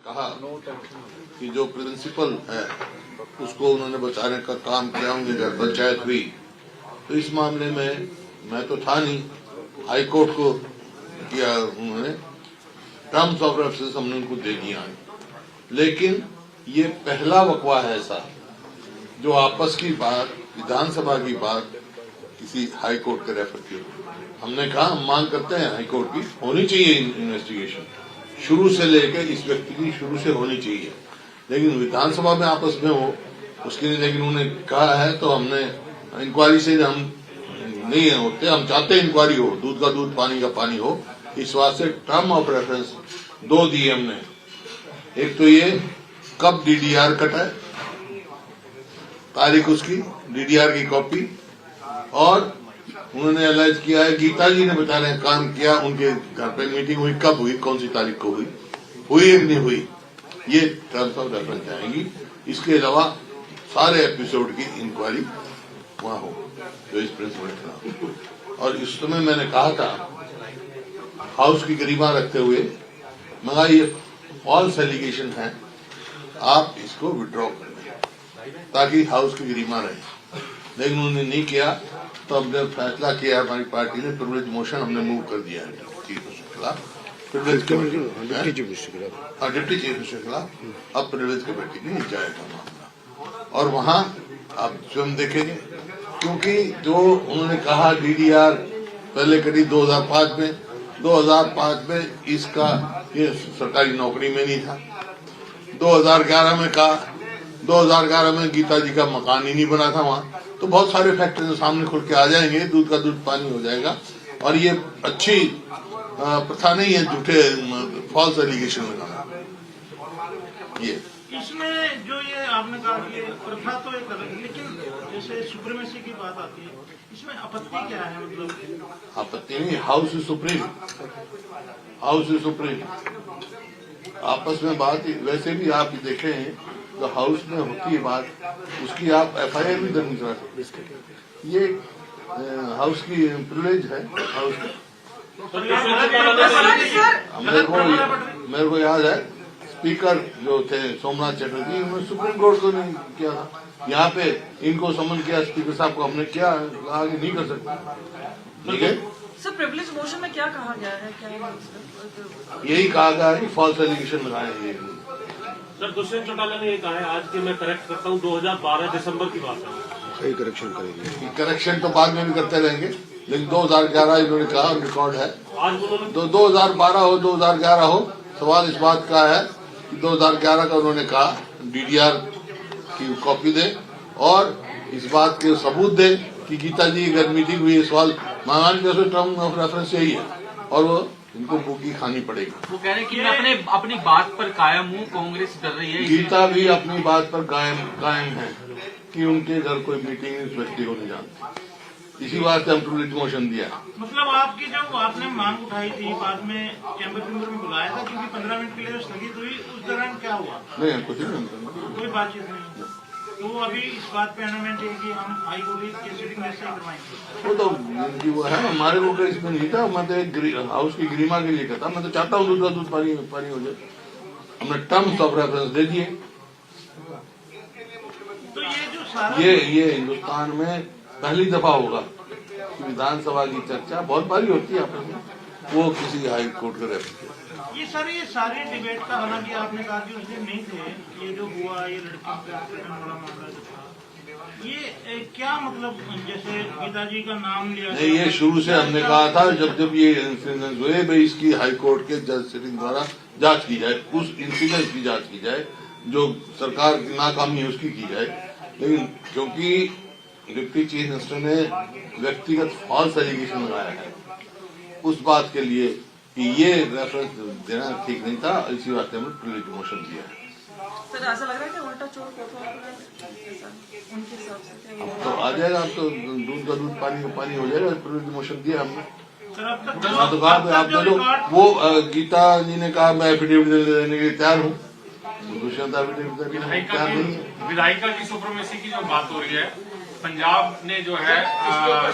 कहा कि जो प्रिंसिपल है उसको उन्होंने बचाने का काम किया, उनकी घर पंचायत हुई, तो इस मामले में मैं तो था नहीं, हाई कोर्ट को किया उन्होंने, टर्म्स ऑफ रेफरेंस हमने उनको दे दिया। लेकिन ये पहला वकवा है ऐसा जो आपस की बात, विधानसभा की बात किसी हाई कोर्ट के रेफर की। हमने कहा हम मांग करते हैं हाई कोर्ट की होनी चाहिए इन्वेस्टिगेशन, शुरू से लेकर इस व्यक्ति की शुरू से होनी चाहिए, लेकिन विधानसभा में आपस में हो उसके लिए। लेकिन उन्होंने कहा है तो हमने इंक्वायरी से हम नहीं होते, हम चाहते हैं इंक्वायरी हो, दूध का दूध पानी का पानी हो। इस वास्ते टर्म ऑफ रेफरेंस 2 दिए हमने। एक तो ये कब डीडीआर कटा है, तारीख उसकी, डीडीआर की कॉपी, और उन्होंने एलाइज किया है गीता जी ने बता रहे काम किया, उनके घर पे मीटिंग हुई, कब हुई, कौन सी तारीख को हुई या नहीं हुई, ये टर्म्स ऑफ रेफरेंस जाएंगी। इसके अलावा सारे एपिसोड की इंक्वायरी वहां हो जो इस प्रिंसिपल के खिलाफ। और इस समय मैंने कहा था हाउस की गरिमा रखते हुए, मगर ये फॉल्स एलिगेशन है, आप इसको विड्रॉ कर दें ताकि हाउस की गरिमा रहे। लेकिन उन्होंने नहीं किया, तो हमने फैसला किया, हमारी पार्टी ने प्रिविलेज मोशन हमने मूव कर दिया है चीफ मिनिस्टर के खिलाफ, privilege committee, deputy chief minister के खिलाफ। अब प्रिविलेज कमेटी में जाएगा मामला और वहां आप स्वयं देखेंगे, क्योंकि जो उन्होंने कहा डीडीआर पहले करी 2005 में, 2005 में इसका ये सरकारी नौकरी में नहीं था। 2011 में कहा, 2011 में गीता जी का मकान ही नहीं बना था वहां। तो बहुत सारे फैक्टर सामने खुल के आ जाएंगे, दूध का दूध पानी हो जाएगा। और ये अच्छी प्रथा नहीं है झूठे फॉल्स एलिगेशन लगाना। ये इसमें जो ये आपने कहा कि प्रथा तो एक अलग, लेकिन जैसे सुप्रीमेसी की बात आती है, इसमें आपत्ति क्या है? मतलब आपत्ति नहीं, house is supreme, house is supreme. आपस में बात, वैसे भी आप देखें तो हाउस में होती है बात, उसकी आप एफआईआर भी दर्ज करा सकते। ये हाउस की प्रिविलेज है हाउस का। मेरे को याद है स्पीकर जो थे सोमनाथ चटर्जी, उन्होंने सुप्रीम कोर्ट को नहीं किया था, यहाँ पे इनको समन किया स्पीकर साहब को, हमने किया, आगे नहीं कर सकते। ठीक है सर, प्रिविलेज मोशन में क्या कहा गया है? क्या यही कहा गया है कि फॉल्स एलिगेशन लगाए। सर, दुष्यंत चौटाला ने ये कहा है, आज की मैं करेक्ट करता हूँ, 2012 दिसंबर की बात है, सही करेक्शन करेंगे। करेक्शन तो बाद में भी करते रहेंगे, लेकिन 2011 इन्होंने कहा, रिकॉर्ड है। आज उन्होंने 2012 हो 2011 हो, सवाल इस बात का है कि 2011 का उन्होंने कहा डीडीआर की कॉपी दे और इस बात के सबूत दे कि गीता जी की मीटिंग हुई है। सवाल महान जैसे टर्म ऑफ रेफरेंस यही है और वो इनको भूखी खानी पड़ेगी। वो कह रहे हैं कि मैं अपनी बात पर कायम हूँ, कांग्रेस कर रही है। गीता भी अपनी बात पर कायम है कि उनके घर कोई मीटिंग इस व्यक्ति को नहीं जानती। इसी बात से हम प्रिविलेज मोशन दिया। मतलब आपकी जो आपने मांग उठाई थी, बाद में चैम्बर में बुलाया था, क्योंकि 15 मिनट के लिए स्थगित हुई, उस दौरान क्या हुआ? नहीं, कुछ नहीं, कोई बातचीत नहीं। तो अभी इस बात पे एनामेंट है कि हम हाई कोर्ट की सीटिंग ऐसे ही करवाएंगे। वो तो वो है, हमारे को इसमें नहीं था। मैं तो एक हाउस की गरिमा के लिए कहता, मैं तो चाहता हूँ दूध का दूध पानी हो जाए। हमने टर्म्स ऑफ रेफरेंस दे दिए। तो ये जो सारा ये हिंदुस्तान में पहली दफा होगा कि विधानसभा की चर्चा बहुत बारी होती है आपस में, वो किसी हाई कोर्ट के रेफर। ये सारे डिबेट का, हालांकि आपने कहा कि उस दिन नहीं थे, ये जो हुआ, ये लड़की का बड़ा मामला जो था, ये क्या मतलब, जैसे गीता जी का नाम लिया? नहीं, ये शुरू से हमने कहा था, जब ये इंसिडेंट हुए भाई इसकी हाई कोर्ट के जज सिटिंग द्वारा जांच की जाए, उस इंसिडेंट की जांच की जाए, जो सरकार की नाकामी है उसकी की जाए। लेकिन क्योंकि डिप्टी चीफ मिनिस्टर ने व्यक्तिगत फॉल्स एलिगेशन लगाया है, उस बात के लिए कि ये रेफरेंस देना ठीक नहीं था, इसी वास्ते हमने प्रिविलेज मोशन दिया है। सर, ऐसा लग रहा है कि उल्टा चोट उनके हिसाब से तो आ जाएगा, अब तो दूध का दूध पानी हो जाएगा। प्रिविलेज मोशन दिया हमने। तो कहा आप दे दो। वो गीता जी ने कहा मैं एफिडेविट देने के लिए तैयार हूँ, दुष्यंत एफिडेविट देने के लिए तैयार नहीं है। विधायिका की सुप्रीमेसी की जो बात हो रही है, पंजाब ने जो है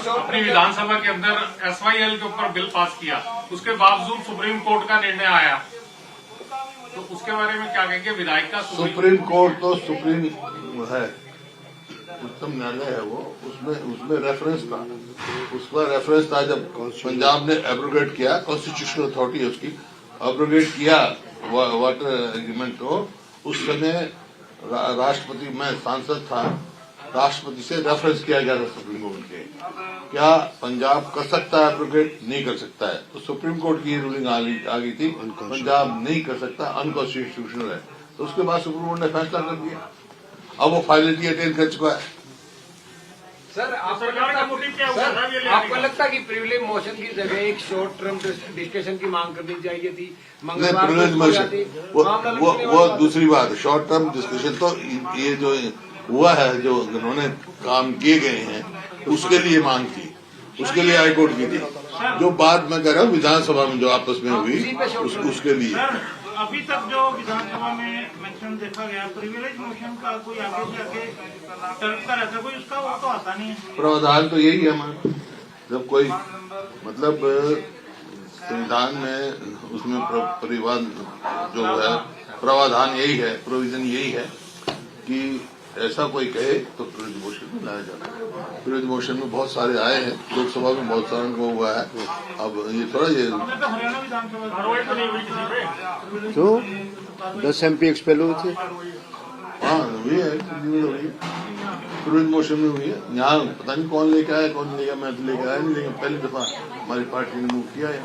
अपनी विधानसभा के अंदर एसवाईएल के ऊपर बिल पास किया, उसके बावजूद सुप्रीम कोर्ट का निर्णय आया, तो उसके बारे में क्या कहेंगे? विधायक का सुप्रीम कोर्ट तो सुप्रीम है, उच्चतम न्यायालय है वो, उसमें रेफरेंस था, उसका रेफरेंस था जब पंजाब ने एब्रोगेट किया, कॉन्स्टिट्यूशनल अथॉरिटी है उसकी, एब्रोगेट किया वाटर एग्रीमेंट को, उस समय राष्ट्रपति, मैं सांसद था, राष्ट्रपति से रेफरेंस किया गया था सुप्रीम कोर्ट के, क्या पंजाब कर सकता है एब्रोगेट? नहीं कर सकता है। तो सुप्रीम कोर्ट की रूलिंग आ गई थी, पंजाब नहीं कर सकता, अनकॉन्स्टिट्यूशनल है। तो उसके बाद सुप्रीम कोर्ट ने फैसला कर दिया, अब वो फाइनलिटी अटेन कर चुका है। सर सरकार का मोटिव क्या हुआ था? ये ले आपको लगता है कि प्रिविलेज मोशन की जगह एक शॉर्ट टर्म डिस्कशन की मांग करनी चाहिए थी? नहीं, प्रिविलेज मोशन वो दूसरी बात, शॉर्ट टर्म डिस्कशन तो ये जो हुआ है, जो उन्होंने काम किए गए हैं, उसके लिए मांग थी, उसके लिए हाईकोर्ट की थी। जो बात मैं कह रहा हूँ विधानसभा में जो आपस में हुई, उसके लिए। सर, अभी तक जो विधानसभा में मैक्सिमम देखा गया, प्रिविलेज मोशन का कोई आगे से आगे टर्म रहता कोई, उसका वो तो आता नहीं है। प्रावधान तो यही है हमारा, जब कोई मतलब संविधान में उसमें परिवाद जो है, प्रावधान यही है, प्रोविजन यही है कि ऐसा कोई कहे तो प्रिविलेज मोशन में लाया जाता है। प्रिविलेज मोशन में बहुत सारे आए हैं, लोकसभा में बहुत सारे को हुआ है, अब ये थोड़ा ये तो हरियाणा विधानसभा कार्रवाई तो नहीं हुई किसी पे। तो 10 MP एक्सपेल हुए थे। हाँ हुई है, प्रिविलेज मोशन में हुई है। यहाँ पता नहीं कौन लेके आया, कौन लेगा, मैं तो लेके आया नहीं, लेकिन पहली दफा हमारी पार्टी ने मूव किया है।